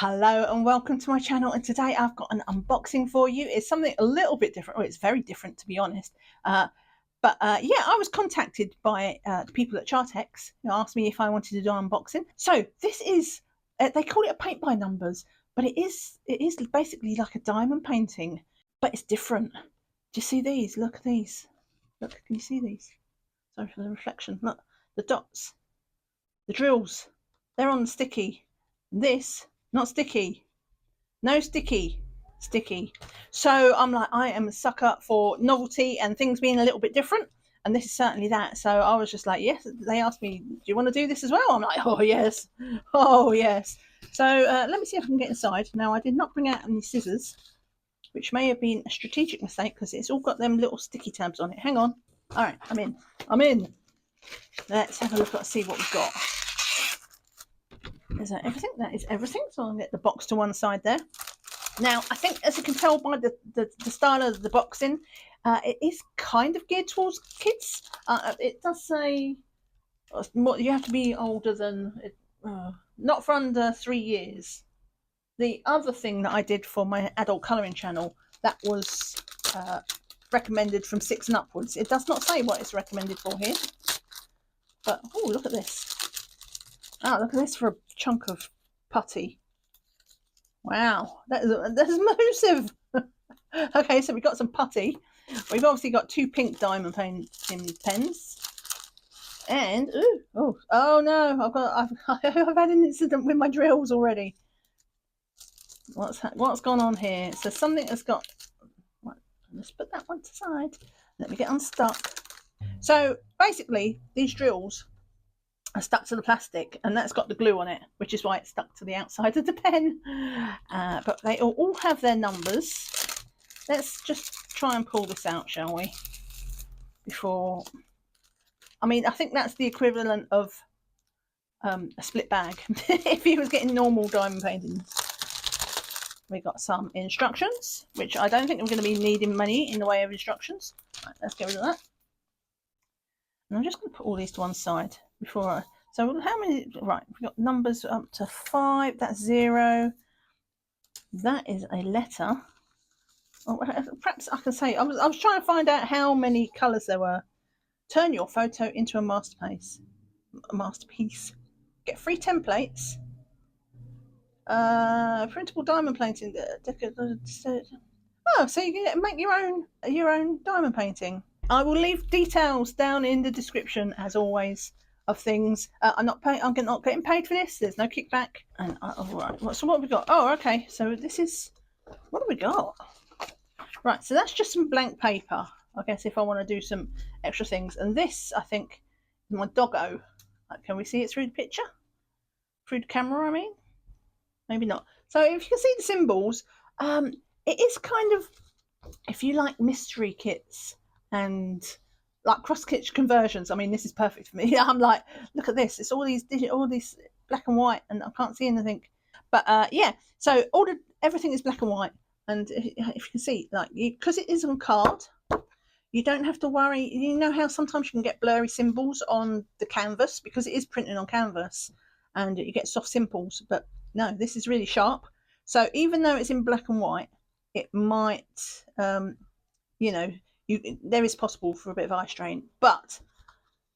Hello and welcome to my channel, and today I've got an unboxing for you. It's something a little bit different. Well, it's very different, to be honest. Yeah, I was contacted by the people at Charteks who asked me if I wanted to do an unboxing. So this is, they call it a paint by numbers, but it is basically like a diamond painting, but it's different. Do you see these? Look at these. Look, can you see these? Sorry for the reflection. Look, the dots, the drills, they're on the sticky. This, not sticky. No sticky. Sticky. So I'm like, I am a sucker for novelty and things being a little bit different. And this is certainly that. So I was just like, yes. They asked me, do you want to do this as well? I'm like, oh, yes. Oh, yes. So let me see if I can get inside. Now, I did not bring out any scissors, which may have been a strategic mistake because it's all got them little sticky tabs on it. Hang on. All right, I'm in. I'm in. Let's have a look at see what we've got. Is that everything? That is everything. So I'll get the box to one side there. Now, I think, as you can tell by the style of the boxing, it is kind of geared towards kids. It does say you have to be older than, not for under 3 years. The other thing that I did for my adult colouring channel, that was recommended from 6 and upwards. It does not say what it's recommended for here. But, oh, look at this. Oh, look at this for a chunk of putty. Wow, that is massive. Okay, so we've got some putty. We've obviously got 2 pink diamond painting pens. And, oh no, I've had an incident with my drills already. What's gone on here? So something has got, right, let's put that one to the side. Let me get unstuck. So basically, these drills are stuck to the plastic, and that's got the glue on it, which is why it's stuck to the outside of the pen. But they all have their numbers. Let's just try and pull this out, shall we? Before, I mean, I think that's the equivalent of a split bag if he was getting normal diamond painting. We got some instructions, which I don't think we're going to be needing many in the way of instructions. Right, let's get rid of that. And I'm just going to put all these to one side before so how many, right, we've got numbers up to 5. That's 0. That is a letter. Oh, perhaps I can say, I was trying to find out how many colours there were. Turn your photo into a masterpiece. Get free templates. Printable diamond painting. Oh, so you can make your own diamond painting. I will leave details down in the description, as always, of things. I'm not getting paid for this. There's no kickback. And all right. So what have we got? Oh, okay. So this is, what have we got? Right. So that's just some blank paper. I guess if I want to do some extra things. And this, I think, is my doggo. Can we see it through the picture? Through the camera, I mean. Maybe not. So if you can see the symbols, it is kind of, if you like mystery kits and like cross-stitch conversions, I mean, this is perfect for me. I'm like, look at this. It's all these black and white, and I can't see anything. But yeah, so everything is black and white, and if you can see, like, because it is on card, you don't have to worry. You know how sometimes you can get blurry symbols on the canvas because it is printed on canvas, and you get soft symbols. But no, this is really sharp. So even though it's in black and white, it might, you know, there is possible for a bit of eye strain, but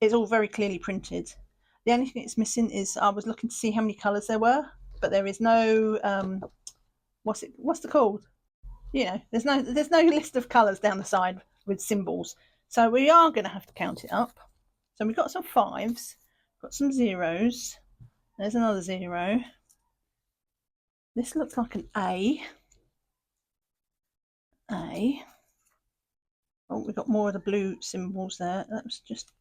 it's all very clearly printed. The only thing it's missing is, I was looking to see how many colours there were, but there is no, what's it called? You know, there's no list of colours down the side with symbols. So we are going to have to count it up. So we've got some 5s, got some 0s. There's another 0. This looks like an A. Oh, we've got more of the blue symbols there. That was just,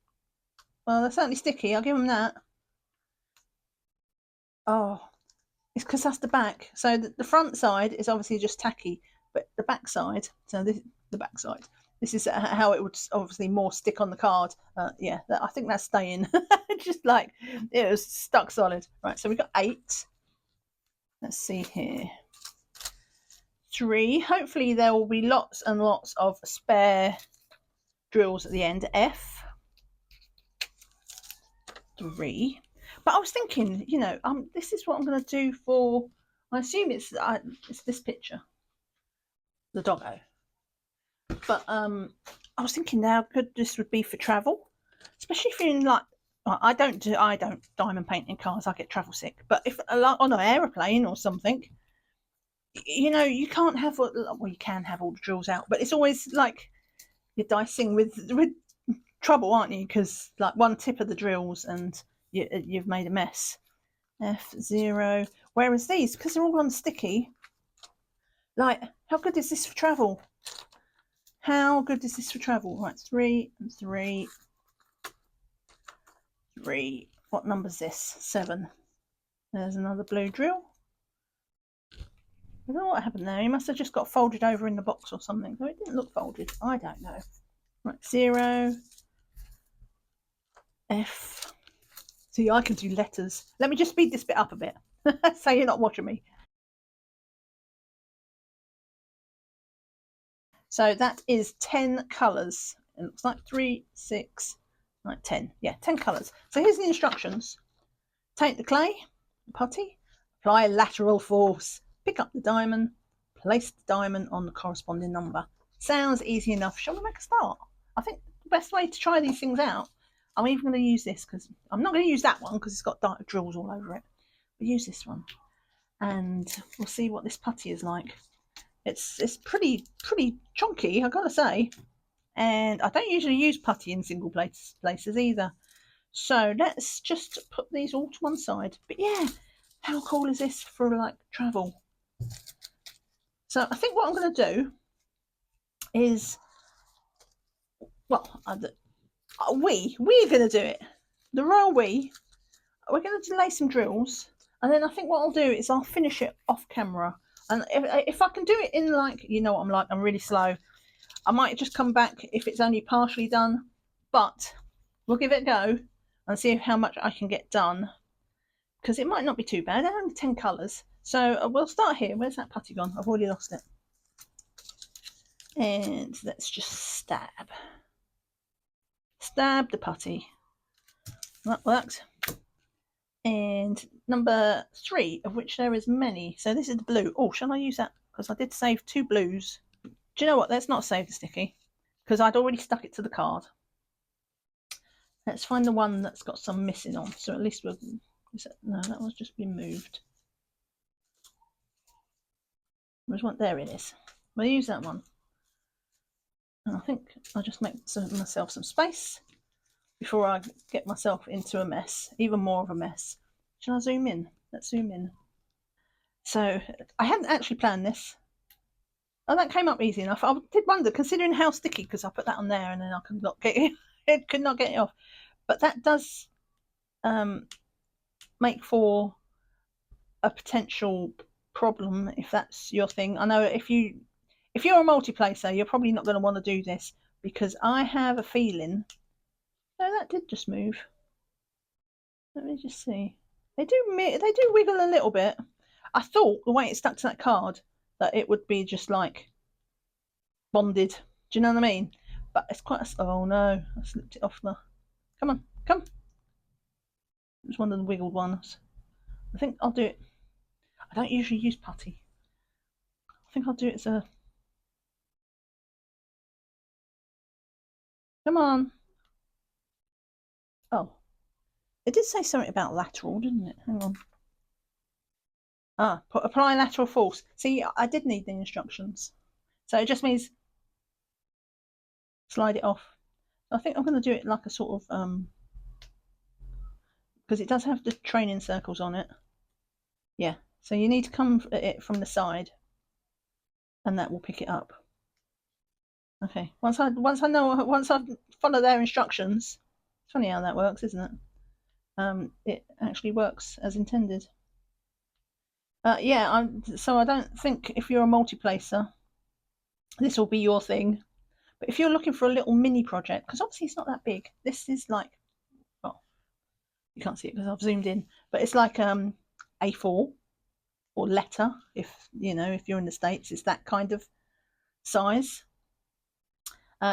well, they're certainly sticky. I'll give them that. Oh, it's because that's the back. So the front side is obviously just tacky, but the back side, so the back side, this is how it would obviously more stick on the card. Yeah, I think that's staying. Just like, it was stuck solid. Right, so we've got 8. Let's see here. 3. Hopefully there will be lots and lots of spare drills at the end. F. 3. But I was thinking, you know, this is what I'm going to do for I assume it's this picture, the doggo. But I was thinking how good this would be for travel, especially if you're in like I don't diamond paint in cars. I get travel sick. But if like on an aeroplane or something, you know, you can't have you can have all the drills out, but it's always like you're dicing with trouble, aren't you? Because like one tip of the drills and you've made a mess. F0. Whereas these, because they're all on sticky, like how good is this for travel? How good is this for travel? Right, 3 and 3. 3. What number's this? 7. There's another blue drill. I don't know what happened there. He must have just got folded over in the box or something. So it didn't look folded. I don't know. Right, 0. F. See, I can do letters. Let me just speed this bit up a bit. So you're not watching me. So that is 10 colours. It looks like 3, 6, like 10. Yeah, 10 colours. So here's the instructions. Take the clay, the putty, apply lateral force, pick up the diamond, place the diamond on the corresponding number. Sounds easy enough. Shall we make a start? I think the best way to try these things out, I'm even going to use this because I'm not going to use that one because it's got dark drills all over it. But use this one and we'll see what this putty is like. It's pretty chunky, I gotta say, and I don't usually use putty in single places either. So let's just put these all to one side. But yeah, how cool is this for like travel? So I think what I'm going to do is, well, we're going to do it. The royal we're going to delay some drills, and then I think what I'll do is I'll finish it off camera. And if I can do it in like, you know what I'm like, I'm really slow. I might just come back if it's only partially done, but we'll give it a go and see how much I can get done, because it might not be too bad. They're only 10 colours. So we'll start here. Where's that putty gone? I've already lost it. And let's just stab the putty. That worked. And number 3, of which there is many. So this is the blue. Oh, shall I use that? Because I did save 2 blues. Do you know what? Let's not save the sticky, because I'd already stuck it to the card. Let's find the one that's got some missing on. So at least we'll... No, that one's just been moved. There's one. There it is. We'll use that one. And I think I'll just make myself some space before I get myself into a mess, even more of a mess. Shall I zoom in? Let's zoom in. So I hadn't actually planned this. Oh, that came up easy enough. I did wonder, considering how sticky, because I put that on there and then I could not get it, could not get it off. But that does make for a potential problem if that's your thing. I know if you're a multiplacer, you're probably not going to want to do this, because I have a feeling. No, that did just move. Let me just see. They do wiggle a little bit. I thought the way it stuck to that card that it would be just like bonded. Do you know what I mean? But it's quite a... Oh no, I slipped it off the... Come on, come. It's one of the wiggled ones. I think I'll do it. I don't usually use putty. I think I'll do it as a... Come on. Oh. It did say something about lateral, didn't it? Hang on. Apply lateral force. See, I did need the instructions. So it just means slide it off. I think I'm going to do it like a sort of... because it does have the training circles on it. Yeah, so you need to come at it from the side, and that will pick it up. Okay, once I follow their instructions, it's funny how that works, isn't it? It actually works as intended. Yeah, so I don't think if you're a multiplacer, this will be your thing. But if you're looking for a little mini project, because obviously it's not that big, this is like, well, you can't see it because I've zoomed in, but it's like A4 or letter, if you're in the States, it's that kind of size.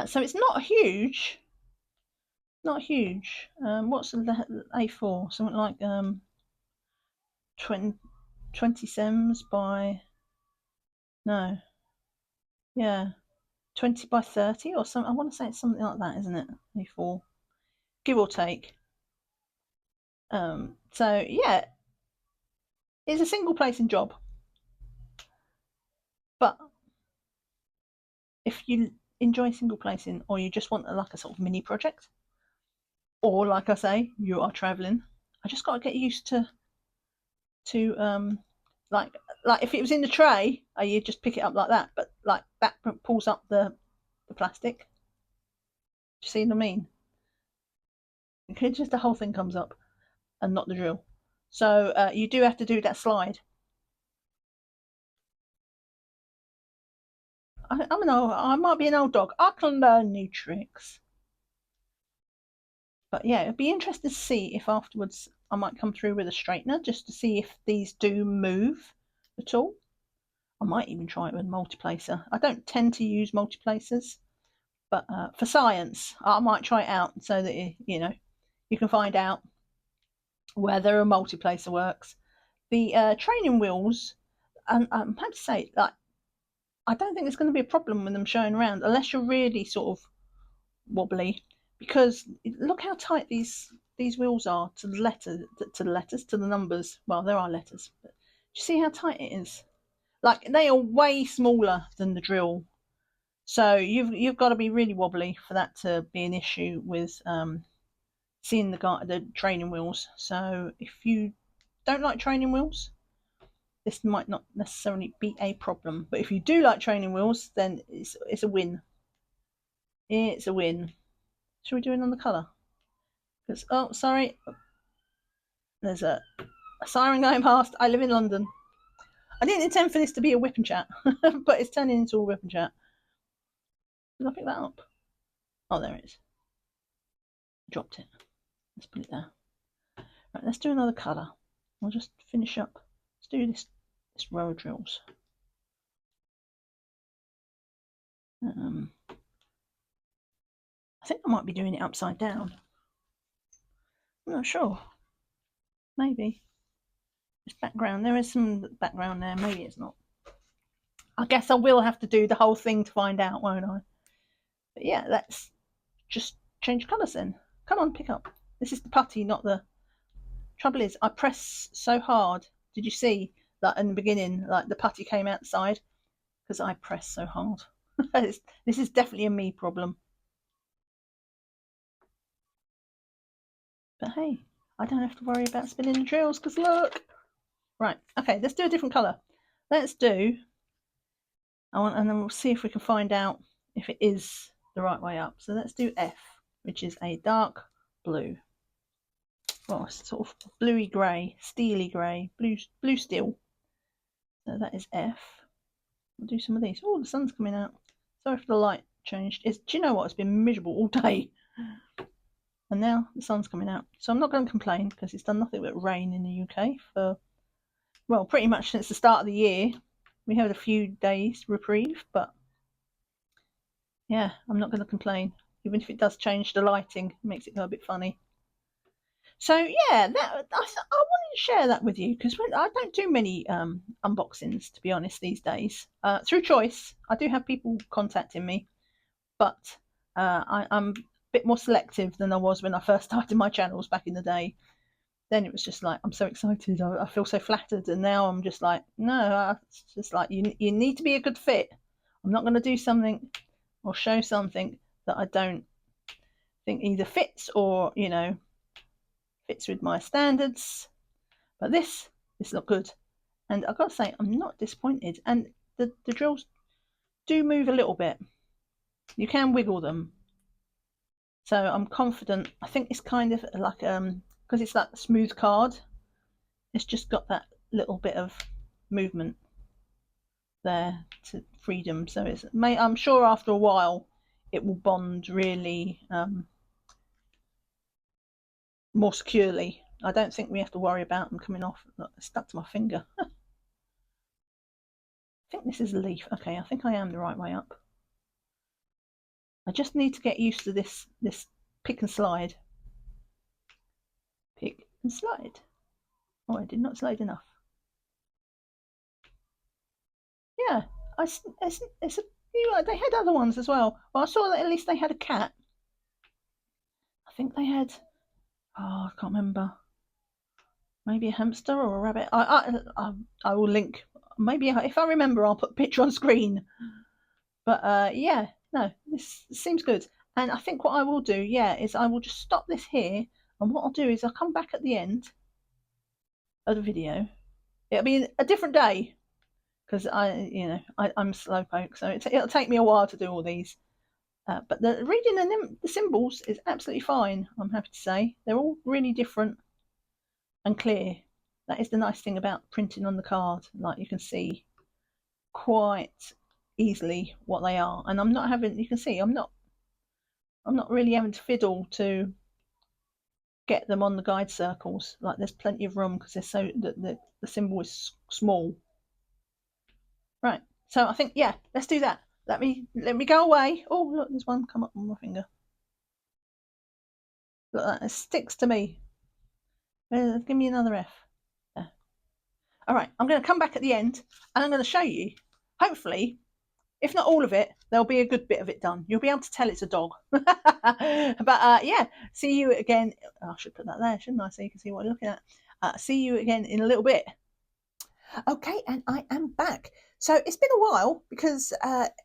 So it's not huge. Not huge. What's the A4? Something like 20. 20 cms by, no, yeah, 20 by 30 or something. I want to say it's something like that, isn't it? A4, give or take. So yeah, it's a single placing job, but if you enjoy single placing or you just want like a sort of mini project, or like I say, you are traveling, I just got to get used to like if it was in the tray, you just pick it up like that, but like that pulls up the plastic. Do you see what I mean? It's just the whole thing comes up and not the drill. So you do have to do that slide. I might be an old dog. I can learn new tricks. But yeah, it'd be interesting to see if afterwards I might come through with a straightener just to see if these do move at all. I might even try it with a multiplacer. I don't tend to use multiplacers, but for science, I might try it out so that you can find out whether a multiplacer works. The training wheels, and I have to say, like, I don't think there's going to be a problem with them showing around unless you're really sort of wobbly, because look how tight these wheels are to the letters to the numbers. Well, there are letters, but do you see how tight it is? Like they are way smaller than the drill, so you've got to be really wobbly for that to be an issue with seeing the training wheels. So if you don't like training wheels, this might not necessarily be a problem. But if you do like training wheels, then it's a win. It's a win. Should we do it on the colour? Because oh, sorry, there's a siren going past. I live in London. I didn't intend for this to be a whip and chat, but it's turning into a whip and chat. Did I pick that up? Oh, there it is. Dropped it. Let's put it there. Right, let's do another colour. I'll just finish up. Let's do this row of drills. I think I might be doing it upside down. I'm not sure. Maybe. This background. There is some background there. Maybe it's not. I guess I will have to do the whole thing to find out, won't I? But yeah, let's just change colours then. Come on, pick up. This is the putty, not the... Trouble is, I press so hard. Did you see that in the beginning, like the putty came outside? Because I press so hard. This is definitely a me problem. But hey, I don't have to worry about spinning the drills because look. Right, okay, let's do a different colour. Let's do... and then we'll see if we can find out if it is the right way up. So let's do F, which is a dark blue. Well, it's sort of bluey grey, steely grey, blue steel. So that is F. We'll do some of these. Oh, the sun's coming out. Sorry if the light changed. Do you know what? It's been miserable all day. And now the sun's coming out. So I'm not going to complain because it's done nothing but rain in the UK for, well, pretty much since the start of the year. We had a few days reprieve, but yeah, I'm not going to complain. Even if it does change the lighting, it makes it go a bit funny. So yeah, I wanted to share that with you because I don't do many unboxings, to be honest, these days. Through choice, I do have people contacting me, but I'm a bit more selective than I was when I first started my channels back in the day. Then it was just like, I'm so excited, I feel so flattered, and now I'm just like, no, it's just like you need to be a good fit. I'm not going to do something or show something that I don't think either fits or fits with my standards. But this looked good, and I've got to say I'm not disappointed. And the drills do move a little bit. You can wiggle them, so I'm confident. I think it's kind of like because it's that smooth card. It's just got that little bit of movement there to freedom. So I'm sure after a while it will bond really more securely. I don't think we have to worry about them coming off. Look, it's stuck to my finger. I think this is a leaf. Okay, I think I am the right way up. I just need to get used to this pick and slide. Pick and slide. Oh, I did not slide enough. They had other ones as well. Well, I saw that at least they had a cat. I think they had. Oh, I can't remember. Maybe a hamster or a rabbit. I will link. Maybe if I remember, I'll put a picture on screen. But yeah, no, this seems good. And I think what I will do, yeah, is I will just stop this here. And what I'll do is I'll come back at the end of the video. It'll be a different day because I'm slowpoke, so it'll take me a while to do all these. But reading the symbols is absolutely fine. I'm happy to say they're all really different and clear. That is the nice thing about printing on the card. Like you can see quite easily what they are, and I'm not having. You can see I'm not really having to fiddle to get them on the guide circles. Like there's plenty of room because they're so the symbol is small. Right. So I think yeah, let's do that. Let me go away. Oh look, there's one come up on my finger. Look, that it sticks to me. Give me another F. There. All right, I'm going to come back at the end and I'm going to show you. Hopefully, if not all of it, there'll be a good bit of it done. You'll be able to tell it's a dog. But yeah, see you again. I should put that there, shouldn't I? So you can see what I'm looking at. See you again in a little bit. Okay, and I am back. So it's been a while because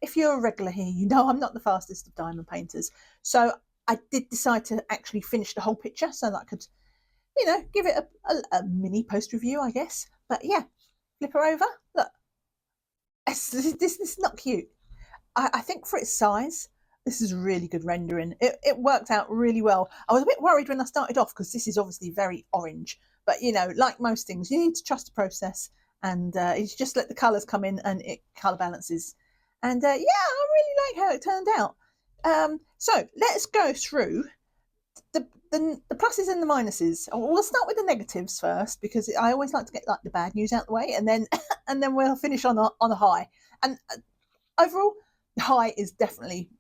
if you're a regular here, you know I'm not the fastest of diamond painters. So I did decide to actually finish the whole picture so that I could, give it a mini post review, I guess. But yeah, flip her over. Look, this is not cute. I think for its size, this is really good rendering. It worked out really well. I was a bit worried when I started off because this is obviously very orange. But, like most things, you need to trust the process. And you just let the colours come in and it colour balances. And yeah, I really like how it turned out. So let's go through the pluses and the minuses. We'll start with the negatives first because I always like to get like the bad news out the way, and then we'll finish on a high. And overall, high is definitely.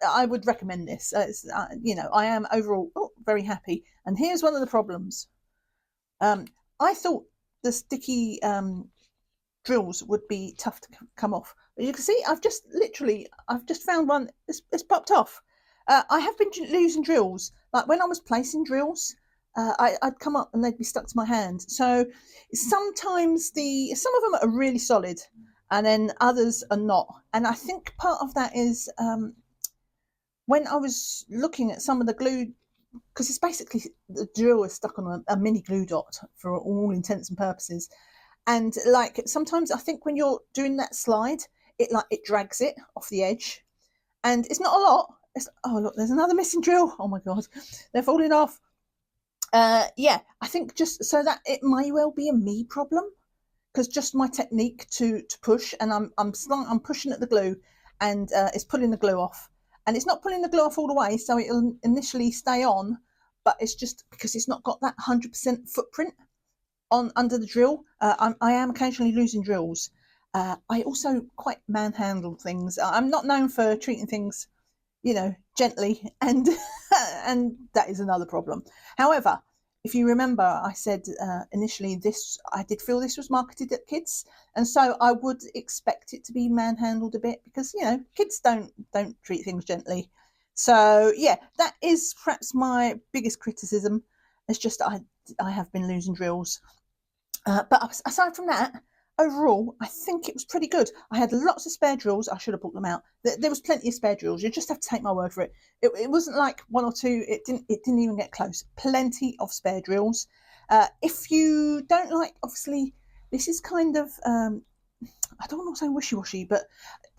I would recommend this. I am overall very happy. And here's one of the problems. I thought the sticky drills would be tough to come off. But you can see I've just found one. It's popped off. I have been losing drills. Like when I was placing drills, I'd come up and they'd be stuck to my hand. So sometimes some of them are really solid, and then others are not. And I think part of that is when I was looking at some of the glue, because it's basically the drill is stuck on a mini glue dot for all intents and purposes. And like sometimes I think when you're doing that slide, it drags it off the edge, and it's not a lot. Oh look, there's another missing drill. Oh my god, they're falling off. Yeah, I think just so that it may well be a me problem because just my technique to push, and I'm pushing at the glue, and it's pulling the glue off, and it's not pulling the glue off all the way, so it'll initially stay on, but it's just because it's not got that 100% footprint on under the drill. I am occasionally losing drills. I also quite manhandle things. I'm not known for treating things gently, and and that is another problem. However, if you remember, I said initially I did feel this was marketed at kids, and so I would expect it to be manhandled a bit because kids don't treat things gently. So yeah, that is perhaps my biggest criticism. It's just I have been losing drills, but aside from that, overall, I think it was pretty good. I had lots of spare drills. I should have brought them out. There was plenty of spare drills. You just have to take my word for it. It wasn't like one or two. It didn't even get close. Plenty of spare drills. If you don't like, obviously, this is kind of I don't want to say wishy-washy, but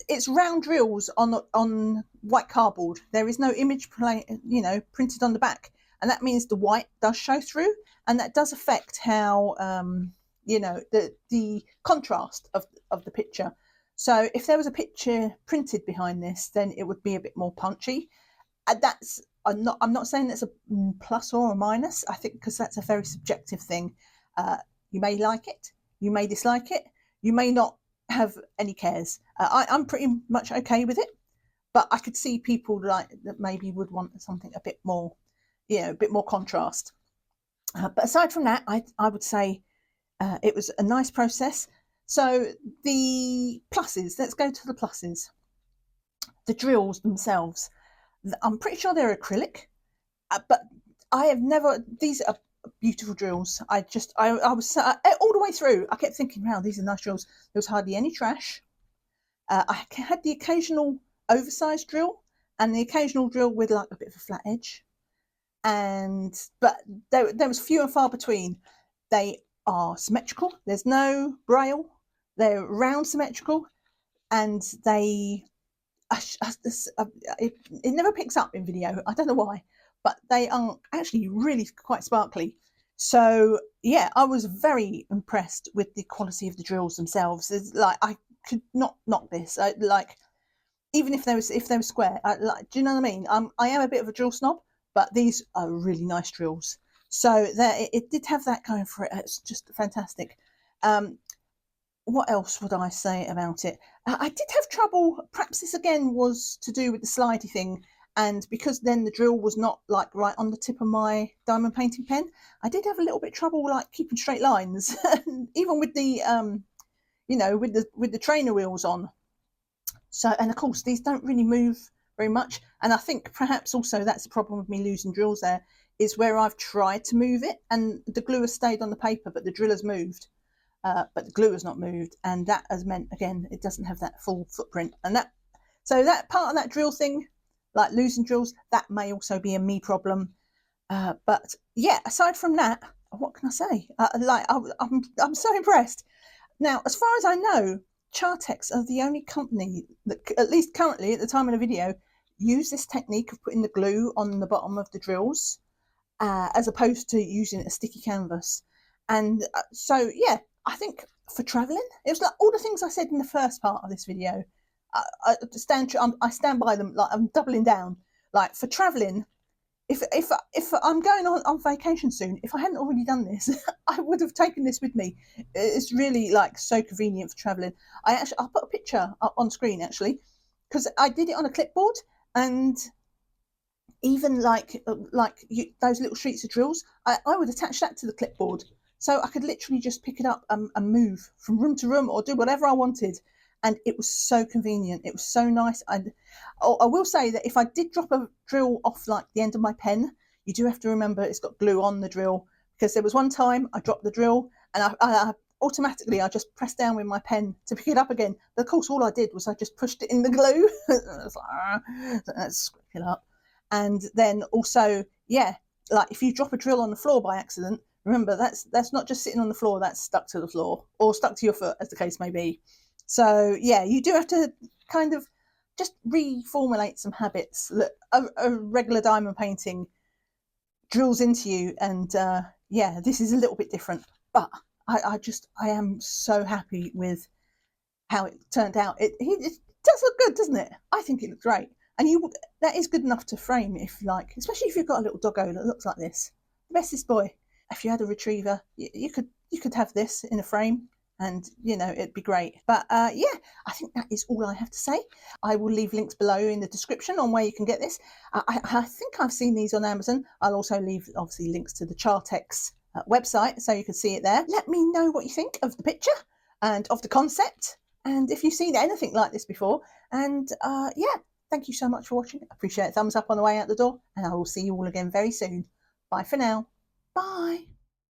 it's round drills on white cardboard. There is no image printed on the back, and that means the white does show through, and that does affect how the contrast of the picture. So if there was a picture printed behind this, then it would be a bit more punchy. And I'm not saying that's a plus or a minus. I think because that's a very subjective thing. You may like it, you may dislike it, you may not have any cares. I'm pretty much okay with it, but I could see people that maybe would want something a bit more, a bit more contrast. But aside from that, I would say it was a nice process. So the pluses, let's go to the pluses. The drills themselves, I'm pretty sure they're acrylic, but I have never, these are beautiful drills. I was all the way through, I kept thinking, wow, these are nice drills. There was hardly any trash. I had the occasional oversized drill and the occasional drill with like a bit of a flat edge. But there was few and far between. They are symmetrical. There's no braille. They're round symmetrical, and it never picks up in video. I don't know why, but they are actually really quite sparkly. So yeah, I was very impressed with the quality of the drills themselves. It's like I could not knock this. Even if they were square, do you know what I mean? I am a bit of a drill snob, but these are really nice drills. So it did have that going for it. It's just fantastic. What else would I say about it? I did have trouble. Perhaps this again was to do with the slidey thing, and because then the drill was not like right on the tip of my diamond painting pen, I did have a little bit of trouble like keeping straight lines, even with the with the trainer wheels on. So, and of course, these don't really move very much. And I think perhaps also that's the problem with me losing drills there, is where I've tried to move it and the glue has stayed on the paper, but the drill has moved. But the glue has not moved. And that has meant, again, it doesn't have that full footprint. And so that part of that drill thing, like losing drills, that may also be a me problem. But yeah, aside from that, what can I say? I'm so impressed. Now, as far as I know, Charteks are the only company that, at least currently at the time of the video, use this technique of putting the glue on the bottom of the drills, as opposed to using a sticky canvas. And so, yeah, I think for travelling, it was like all the things I said in the first part of this video. I stand by them. Like I'm doubling down. Like for travelling, if I'm going on vacation soon, if I hadn't already done this, I would have taken this with me. It's really like so convenient for traveling. I'll put a picture up on screen actually, because I did it on a clipboard, and even those little sheets of drills, I would attach that to the clipboard, so I could literally just pick it up and move from room to room or do whatever I wanted. And it was so convenient. It was so nice. I will say that if I did drop a drill off like the end of my pen, you do have to remember it's got glue on the drill, because there was one time I dropped the drill and I automatically I just pressed down with my pen to pick it up again. But of course, all I did was I just pushed it in the glue. I was like, let's scrape it up. And then also, yeah, like if you drop a drill on the floor by accident, remember that's not just sitting on the floor, that's stuck to the floor or stuck to your foot, as the case may be. So yeah, you do have to kind of just reformulate some habits that a regular diamond painting drills into you. And yeah, this is a little bit different, but I am so happy with how it turned out. It does look good, doesn't it? I think it looks great. And that is good enough to frame, if like, especially if you've got a little doggo that looks like this. The bestest boy. If you had a retriever, you could have this in a frame, and it'd be great. But yeah, I think that is all I have to say. I will leave links below in the description on where you can get this. I think I've seen these on Amazon. I'll also leave obviously links to the Charteks website, so you can see it there. Let me know what you think of the picture and of the concept, and if you've seen anything like this before. And yeah, thank you so much for watching. I appreciate a thumbs up on the way out the door, and I will see you all again very soon. Bye for now. Bye.